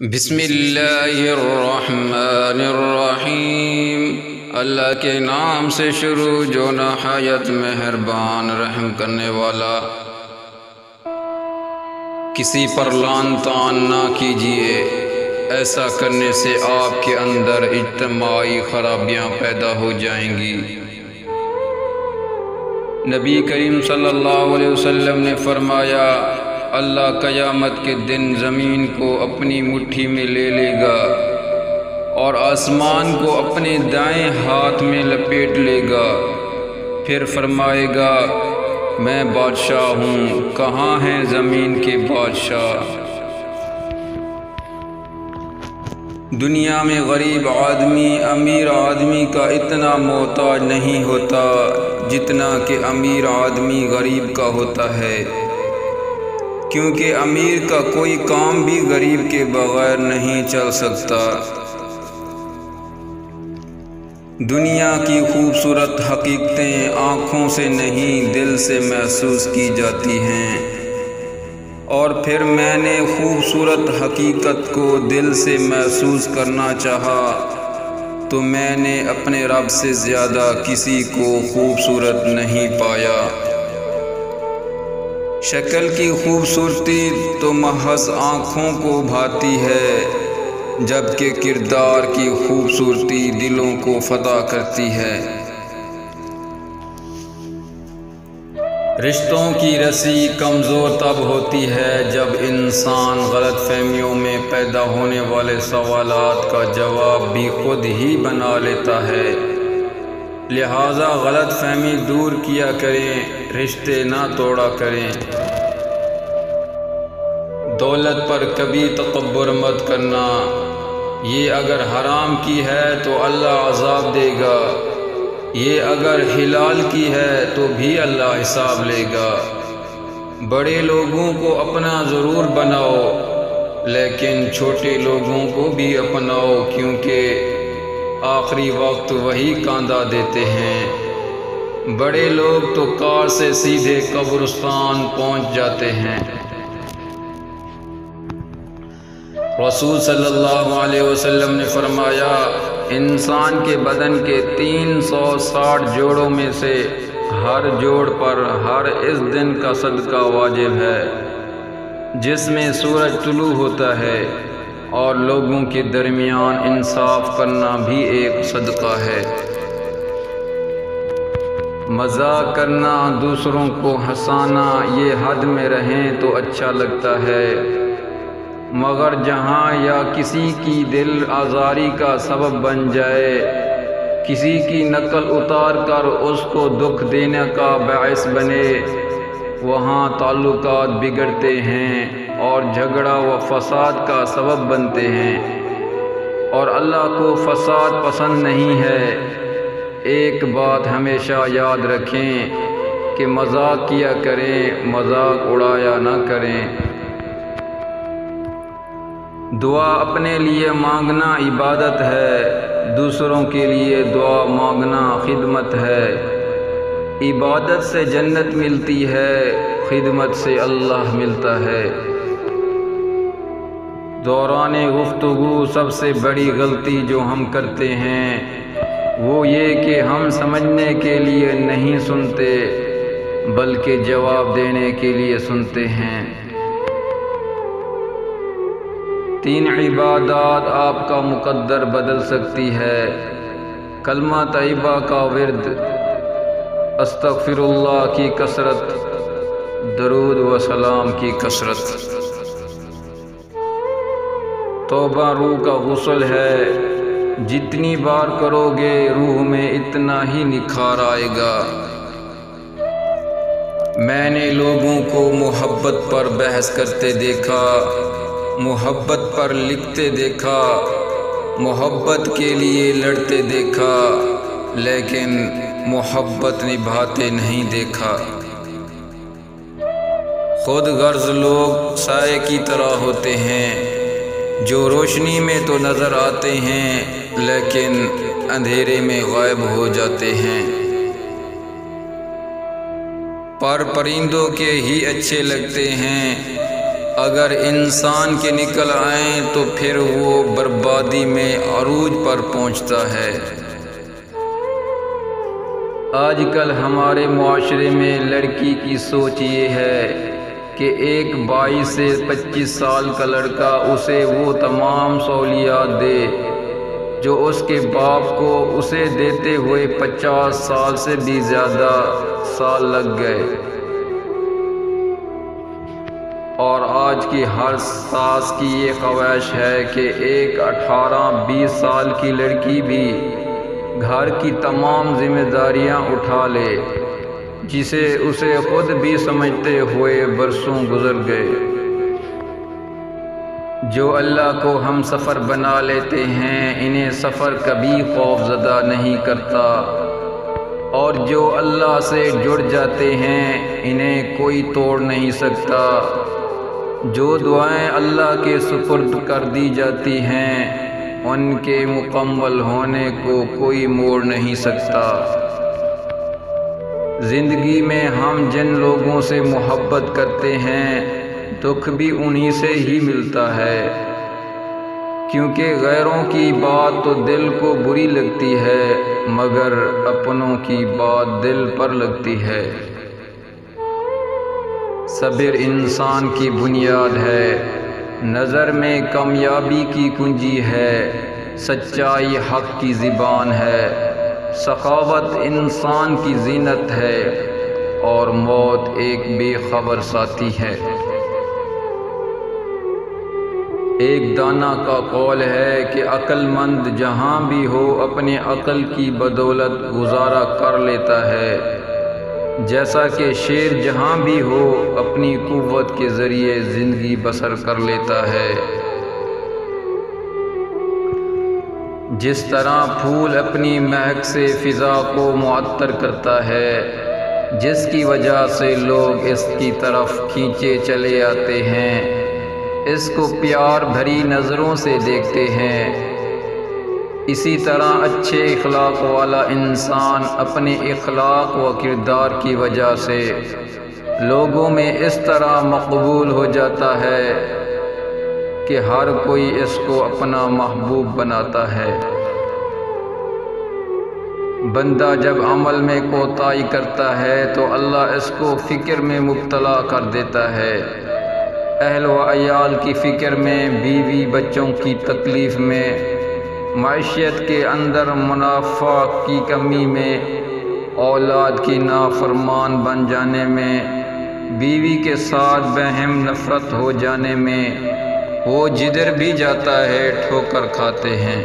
بسم اللہ الرحمن الرحیم۔ اللہ کے نام سے شروع جو نہایت مہربان رحم کرنے والا۔ کسی پر لعن طعن نہ کیجیے، ایسا کرنے سے آپ کے اندر اجتماعی خرابیاں پیدا ہو جائیں گی۔ نبی کریم صلی اللہ علیہ وسلم نے فرمایا، اللہ قیامت کے دن زمین کو اپنی مٹھی میں لے لے گا اور آسمان کو اپنے دائیں ہاتھ میں لپیٹ لے گا، پھر فرمائے گا میں بادشاہ ہوں، کہاں ہیں زمین کے بادشاہ؟ دنیا میں غریب آدمی امیر آدمی کا اتنا محتاج نہیں ہوتا جتنا کہ امیر آدمی غریب کا ہوتا ہے، کیونکہ امیر کا کوئی کام بھی غریب کے بغیر نہیں چل سکتا۔ دنیا کی خوبصورت حقیقتیں آنکھوں سے نہیں دل سے محسوس کی جاتی ہیں، اور پھر میں نے خوبصورت حقیقت کو دل سے محسوس کرنا چاہا تو میں نے اپنے رب سے زیادہ کسی کو خوبصورت نہیں پایا۔ شکل کی خوبصورتی تو محض آنکھوں کو بھاتی ہے، جبکہ کردار کی خوبصورتی دلوں کو فتح کرتی ہے۔ رشتوں کی رسی کمزور تب ہوتی ہے جب انسان غلط فہمیوں میں پیدا ہونے والے سوالات کا جواب بھی خود ہی بنا لیتا ہے، لہذا غلط فہمی دور کیا کریں، رشتے نہ توڑا کریں۔ دولت پر کبھی تکبر مت کرنا، یہ اگر حرام کی ہے تو اللہ عذاب دے گا، یہ اگر حلال کی ہے تو بھی اللہ حساب لے گا۔ بڑے لوگوں کو اپنا ضرور بناؤ، لیکن چھوٹے لوگوں کو بھی اپناؤ، کیونکہ آخری وقت وہی کاندھا دیتے ہیں۔ بڑے لوگ تو کار سے سیدھے قبرستان پہنچ جاتے ہیں۔ رسول صلی اللہ علیہ وسلم نے فرمایا، انسان کے بدن کے 360 جوڑوں میں سے ہر جوڑ پر ہر اس دن کا صدقہ واجب ہے جس میں سورج طلوع ہوتا ہے، اور لوگوں کے درمیان انصاف کرنا بھی ایک صدقہ ہے۔ مذاق کرنا، دوسروں کو ہنسانا، یہ حد میں رہیں تو اچھا لگتا ہے، مگر جہاں یا کسی کی دل آزاری کا سبب بن جائے، کسی کی نقل اتار کر اس کو دکھ دینے کا باعث بنے، وہاں تعلقات بگڑتے ہیں اور جھگڑا و فساد کا سبب بنتے ہیں، اور اللہ کو فساد پسند نہیں ہے۔ ایک بات ہمیشہ یاد رکھیں کہ مذاق کیا کریں، مذاق اڑایا نہ کریں۔ دعا اپنے لیے مانگنا عبادت ہے، دوسروں کے لیے دعا مانگنا خدمت ہے۔ عبادت سے جنت ملتی ہے، خدمت سے اللہ ملتا ہے۔ دوران گفتگو سب سے بڑی غلطی جو ہم کرتے ہیں وہ یہ کہ ہم سمجھنے کے لیے نہیں سنتے بلکہ جواب دینے کے لیے سنتے ہیں۔ 3 عبادات آپ کا مقدر بدل سکتی ہے: کلمہ طیبہ کا ورد، استغفر اللہ کی کثرت، درود و سلام کی کثرت۔ توبہ روح کا غسل ہے، جتنی بار کرو گے روح میں اتنا ہی نکھار آئے گا۔ میں نے لوگوں کو محبت پر بحث کرتے دیکھا، محبت پر لکھتے دیکھا، محبت کے لیے لڑتے دیکھا، لیکن محبت نبھاتے نہیں دیکھا۔ خود غرض لوگ سائے کی طرح ہوتے ہیں، جو روشنی میں تو نظر آتے ہیں لیکن اندھیرے میں غائب ہو جاتے ہیں۔ پر پرندوں کے ہی اچھے لگتے ہیں، اگر انسان کے نکل آئیں تو پھر وہ بربادی میں عروج پر پہنچتا ہے۔ آج کل ہمارے معاشرے میں لڑکی کی سوچ یہ ہے کہ ایک 22 سے 25 سال کا لڑکا اسے وہ تمام سہولیات دے جو اس کے باپ کو اسے دیتے ہوئے 50 سال سے بھی زیادہ سال لگ گئے، اور آج کی ہر ساس کی یہ خواہش ہے کہ ایک 18-20 سال کی لڑکی بھی گھر کی تمام ذمہ داریاں اٹھا لے، جسے اسے خود بھی سمجھتے ہوئے برسوں گزر گئے۔ جو اللہ کو ہم سفر بنا لیتے ہیں انہیں سفر کبھی خوف زدہ نہیں کرتا، اور جو اللہ سے جڑ جاتے ہیں انہیں کوئی توڑ نہیں سکتا۔ جو دعائیں اللہ کے سپرد کر دی جاتی ہیں ان کے مکمل ہونے کو کوئی موڑ نہیں سکتا۔ زندگی میں ہم جن لوگوں سے محبت کرتے ہیں دکھ بھی انہی سے ہی ملتا ہے، کیونکہ غیروں کی بات تو دل کو بری لگتی ہے مگر اپنوں کی بات دل پر لگتی ہے۔ صبر انسان کی بنیاد ہے، نظر میں کامیابی کی کنجی ہے، سچائی حق کی زبان ہے، سخاوت انسان کی زینت ہے، اور موت ایک بے خبر ساتھی ہے۔ ایک دانا کا قول ہے کہ عقل مند جہاں بھی ہو اپنے عقل کی بدولت گزارا کر لیتا ہے، جیسا کہ شیر جہاں بھی ہو اپنی قوت کے ذریعے زندگی بسر کر لیتا ہے۔ جس طرح پھول اپنی مہک سے فضا کو معطر کرتا ہے، جس کی وجہ سے لوگ اس کی طرف کھینچے چلے آتے ہیں، اس کو پیار بھری نظروں سے دیکھتے ہیں، اسی طرح اچھے اخلاق والا انسان اپنے اخلاق و کردار کی وجہ سے لوگوں میں اس طرح مقبول ہو جاتا ہے کہ ہر کوئی اس کو اپنا محبوب بناتا ہے۔ بندہ جب عمل میں کوتاہی کرتا ہے تو اللہ اس کو فکر میں مبتلا کر دیتا ہے، اہل و عیال کی فکر میں، بیوی بچوں کی تکلیف میں، معیشت کے اندر منافع کی کمی میں، اولاد کی نافرمان بن جانے میں، بیوی کے ساتھ بہم نفرت ہو جانے میں، وہ جدھر بھی جاتا ہے ٹھوکر کھاتے ہیں۔